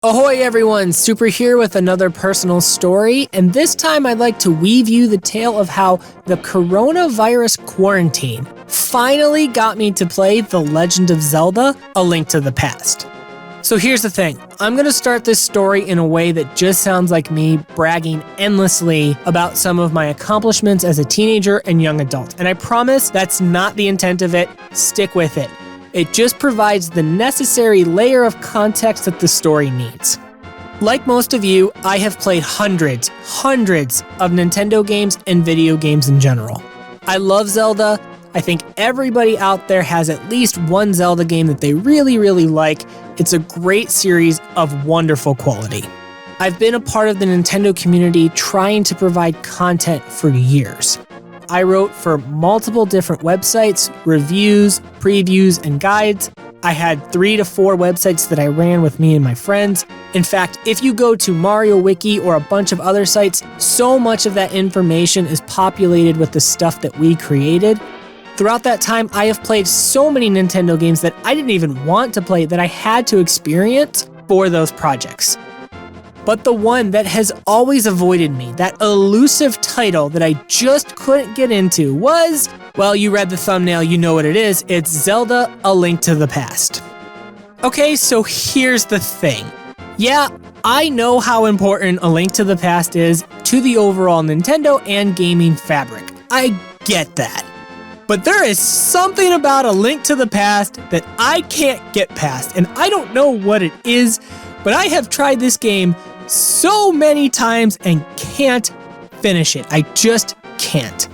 Ahoy everyone, Super here with another personal story, and this time I'd like to weave you the tale of how the coronavirus quarantine finally got me to play The Legend of Zelda: A Link to the Past. So here's the thing, I'm going to start this story in a way that just sounds like me bragging endlessly about some of my accomplishments as a teenager and young adult, and I promise that's not the intent of it. Stick with it. It just provides the necessary layer of context that the story needs. Like most of you, I have played hundreds of Nintendo games and video games in general. I love Zelda. I think everybody out there has at least one Zelda game that they really like. It's a great series of wonderful quality. I've been a part of the Nintendo community trying to provide content for years. I wrote for multiple different websites, reviews, previews, and guides. I had 3 to 4 websites that I ran with me and my friends. In fact, if you go to Mario Wiki or a bunch of other sites, so much of that information is populated with the stuff that we created. Throughout that time, I have played so many Nintendo games that I didn't even want to play that I had to experience for those projects. But the one that has always avoided me, that elusive title that I just couldn't get into was, well, you read the thumbnail, you know what it is. It's Zelda: A Link to the Past. Okay, so here's the thing. Yeah, I know how important A Link to the Past is to the overall Nintendo and gaming fabric. I get that. But there is something about A Link to the Past that I can't get past, and I don't know what it is, but I have tried this game so many times and can't finish it. I just can't.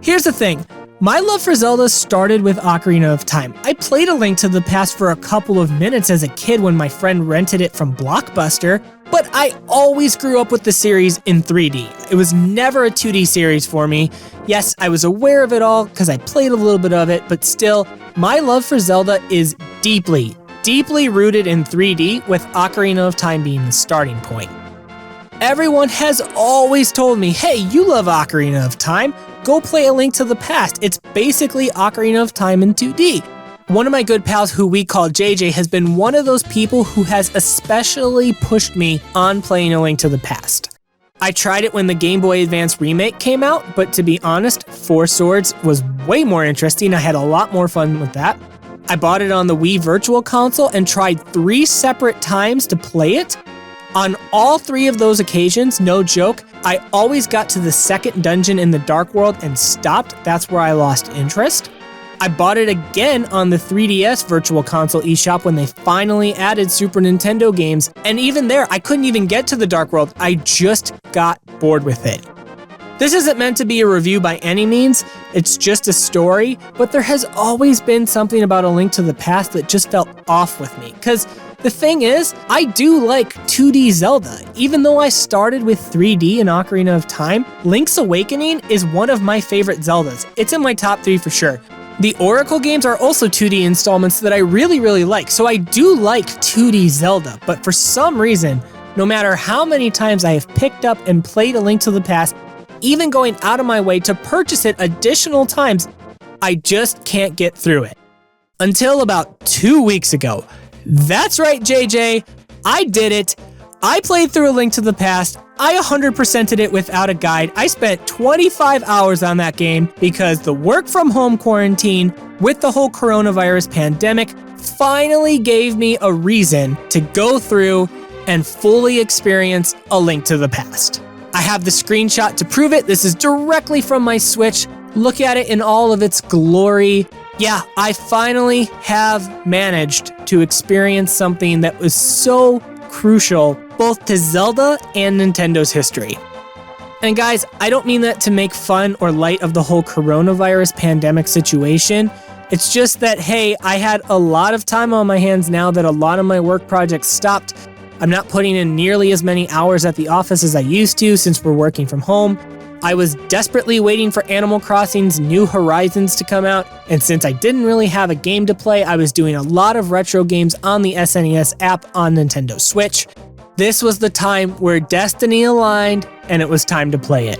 Here's the thing. My love for Zelda started with Ocarina of Time. I played A Link to the Past for a couple of minutes as a kid when my friend rented it from Blockbuster, but I always grew up with the series in 3D. It was never a 2D series for me. Yes, I was aware of it all because I played a little bit of it, but still, my love for Zelda is deeply rooted in 3D, with Ocarina of Time being the starting point. Everyone has always told me, hey, you love Ocarina of Time, go play A Link to the Past. It's basically Ocarina of Time in 2D. One of my good pals, who we call JJ, has been one of those people who has especially pushed me on playing A Link to the Past. I tried it when the Game Boy Advance remake came out, but to be honest, Four Swords was way more interesting. I had a lot more fun with that. I bought it on the Wii Virtual Console and tried 3 separate times to play it. On all 3 of those occasions, no joke, I always got to the second dungeon in the Dark World and stopped. That's where I lost interest. I bought it again on the 3DS Virtual Console eShop when they finally added Super Nintendo games, and even there, I couldn't even get to the Dark World. I just got bored with it. This isn't meant to be a review by any means, it's just a story, but there has always been something about A Link to the Past that just felt off with me. Because the thing is, I do like 2D Zelda. Even though I started with 3D in Ocarina of Time, Link's Awakening is one of my favorite Zeldas. It's in my top 3 for sure. The Oracle games are also 2D installments that I really like, so I do like 2D Zelda, but for some reason, no matter how many times I have picked up and played A Link to the Past, even going out of my way to purchase it additional times, I just can't get through it. Until about 2 weeks ago. That's right, JJ, I did it. I played through A Link to the Past. I 100%ed it without a guide. I spent 25 hours on that game because the work from home quarantine with the whole coronavirus pandemic finally gave me a reason to go through and fully experience A Link to the Past. I have the screenshot to prove it. This is directly from my Switch. Look at it in all of its glory. Yeah, I finally have managed to experience something that was so crucial both to Zelda and Nintendo's history. And guys, I don't mean that to make fun or light of the whole coronavirus pandemic situation. It's just that, hey, I had a lot of time on my hands now that a lot of my work projects stopped. I'm not putting in nearly as many hours at the office as I used to since we're working from home. I was desperately waiting for Animal Crossing's New Horizons to come out, and since I didn't really have a game to play, I was doing a lot of retro games on the SNES app on Nintendo Switch. This was the time where destiny aligned, and it was time to play it.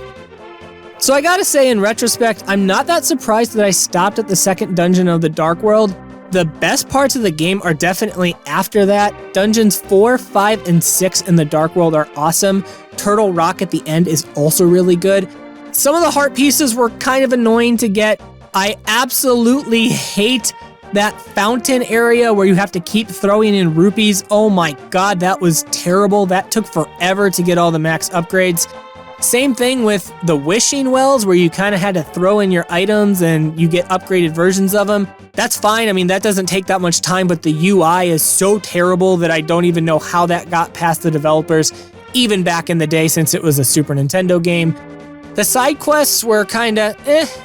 So I gotta say, in retrospect, I'm not that surprised that I stopped at the second dungeon of the Dark World. The best parts of the game are definitely after that. Dungeons 4, 5, and 6 in the Dark World are awesome. Turtle Rock at the end is also really good. Some of the heart pieces were kind of annoying to get. I absolutely hate that fountain area where you have to keep throwing in rupees. Oh my god, that was terrible. That took forever to get all the max upgrades. Same thing with the wishing wells where you kind of had to throw in your items and you get upgraded versions of them. That's fine. I mean, that doesn't take that much time, but the UI is so terrible that I don't even know how that got past the developers, even back in the day since it was a Super Nintendo game. The side quests were kind of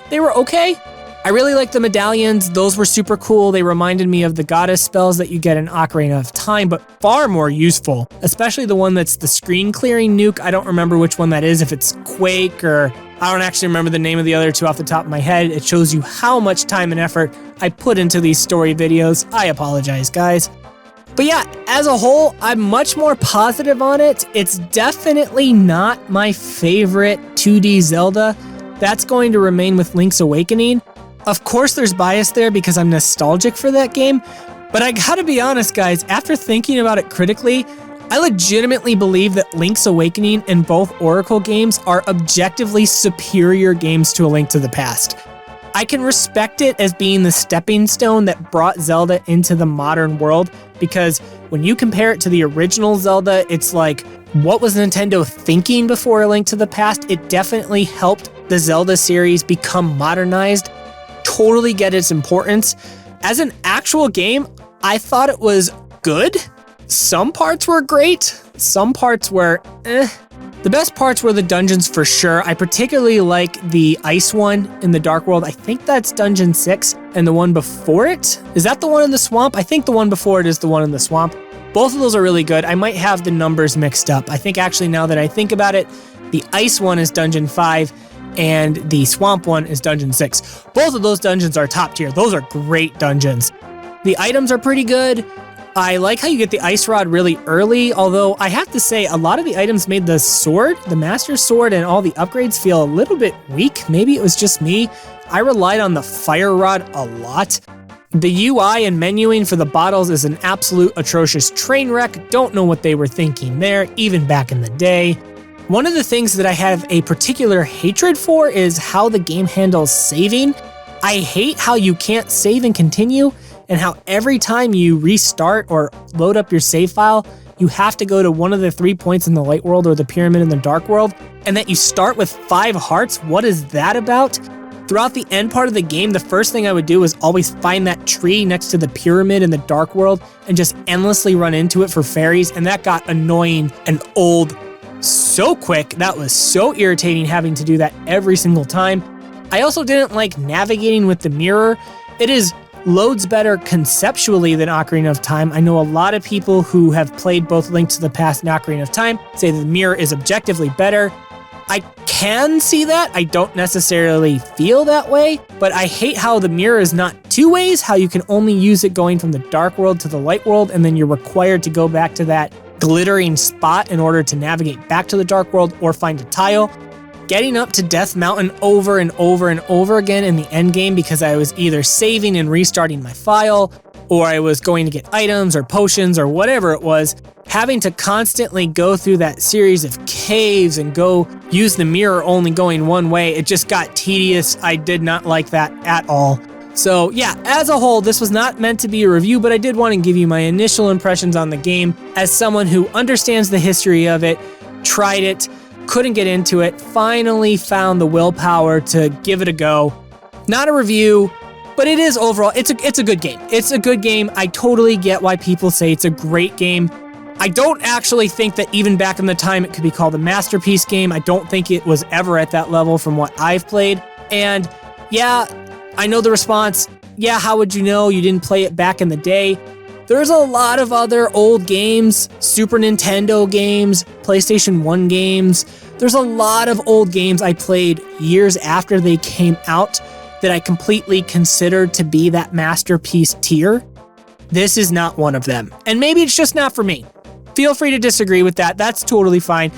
they were okay. I really liked the medallions. Those were super cool. They reminded me of the goddess spells that you get in Ocarina of Time, but far more useful, especially the one that's the screen clearing nuke. I don't remember which one that is, if it's Quake or I don't actually remember the name of the other two off the top of my head. It shows you how much time and effort I put into these story videos. I apologize, guys. But yeah, as a whole, I'm much more positive on it. It's definitely not my favorite 2D Zelda. That's going to remain with Link's Awakening. Of course, there's bias there because I'm nostalgic for that game, but I gotta be honest, guys, after thinking about it critically, I legitimately believe that Link's Awakening and both Oracle games are objectively superior games to A Link to the Past. I can respect it as being the stepping stone that brought Zelda into the modern world, because when you compare it to the original Zelda, it's like, what was Nintendo thinking before A Link to the Past? It definitely helped the Zelda series become modernized. Totally get its importance. As an actual game, I thought it was good. Some parts were great. Some parts were The best parts were the dungeons for sure. I particularly like the ice one in the Dark World. I think that's Dungeon 6, and the one before it, is that the one in the swamp? I think the one before it is the one in the swamp. Both of those are really good. I might have the numbers mixed up. I think actually now that I think about it, the ice one is Dungeon 5, and the swamp one is Dungeon 6. Both of those dungeons are top tier. Those are great dungeons. The items are pretty good. I like how you get the ice rod really early, although I have to say a lot of the items made the sword, the Master Sword, and all the upgrades feel a little bit weak. Maybe it was just me. I relied on the fire rod a lot. The UI and menuing for the bottles is an absolute atrocious train wreck. Don't know what they were thinking there, even back in the day. One of the things that I have a particular hatred for is how the game handles saving. I hate how you can't save and continue, and how every time you restart or load up your save file, you have to go to one of the 3 points in the light world or the pyramid in the dark world, and that you start with 5 hearts. What is that about? Throughout the end part of the game, the first thing I would do is always find that tree next to the pyramid in the dark world and just endlessly run into it for fairies, and that got annoying and old so quick. That was so irritating having to do that every single time. I also didn't like navigating with the mirror. It is loads better conceptually than Ocarina of Time. I know a lot of people who have played both Link to the Past and Ocarina of Time say the mirror is objectively better. I can see that. I don't necessarily feel that way, but I hate how the mirror is not 2 ways, how you can only use it going from the dark world to the light world, and then you're required to go back to that glittering spot in order to navigate back to the dark world or find a tile. Getting up to Death Mountain over and over and over again in the end game because I was either saving and restarting my file, or I was going to get items or potions or whatever it was, having to constantly go through that series of caves and go use the mirror only going one way, it just got tedious. I did not like that at all. So yeah, as a whole, this was not meant to be a review, but I did want to give you my initial impressions on the game as someone who understands the history of it, tried it, couldn't get into it, finally found the willpower to give it a go. Not a review, but it is overall, it's a good game. It's a good game. I totally get why people say it's a great game. I don't actually think that even back in the time it could be called a masterpiece game. I don't think it was ever at that level from what I've played. And yeah, I know the response, yeah, how would you know? You didn't play it back in the day. There's a lot of other old games, Super Nintendo games, PlayStation 1 games. There's a lot of old games I played years after they came out that I completely considered to be that masterpiece tier. This is not one of them. And maybe it's just not for me. Feel free to disagree with that. That's totally fine.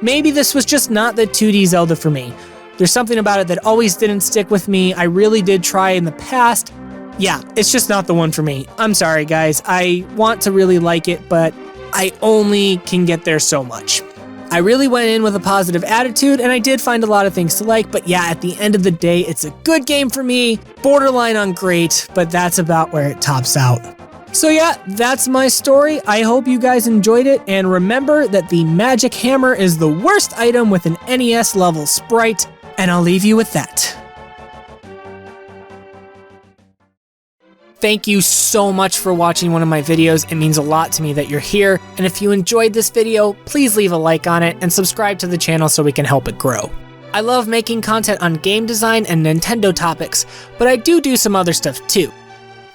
Maybe this was just not the 2D Zelda for me. There's something about it that always didn't stick with me. I really did try in the past, Yeah, it's just not the one for me. I'm sorry, guys. I want to really like it, but I only can get there so much. I really went in with a positive attitude, and I did find a lot of things to like, but yeah, at the end of the day, it's a good game for me, borderline on great, but that's about where it tops out. So yeah, that's my story. I hope you guys enjoyed it, and remember that the magic hammer is the worst item with an NES level sprite, and I'll leave you with that. Thank you so much for watching one of my videos. It means a lot to me that you're here, and if you enjoyed this video, please leave a like on it and subscribe to the channel so we can help it grow. I love making content on game design and Nintendo topics, but I do some other stuff too.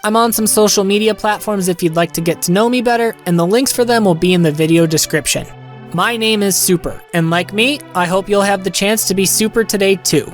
I'm on some social media platforms if you'd like to get to know me better, and the links for them will be in the video description. My name is Super, and like me, I hope you'll have the chance to be super today too.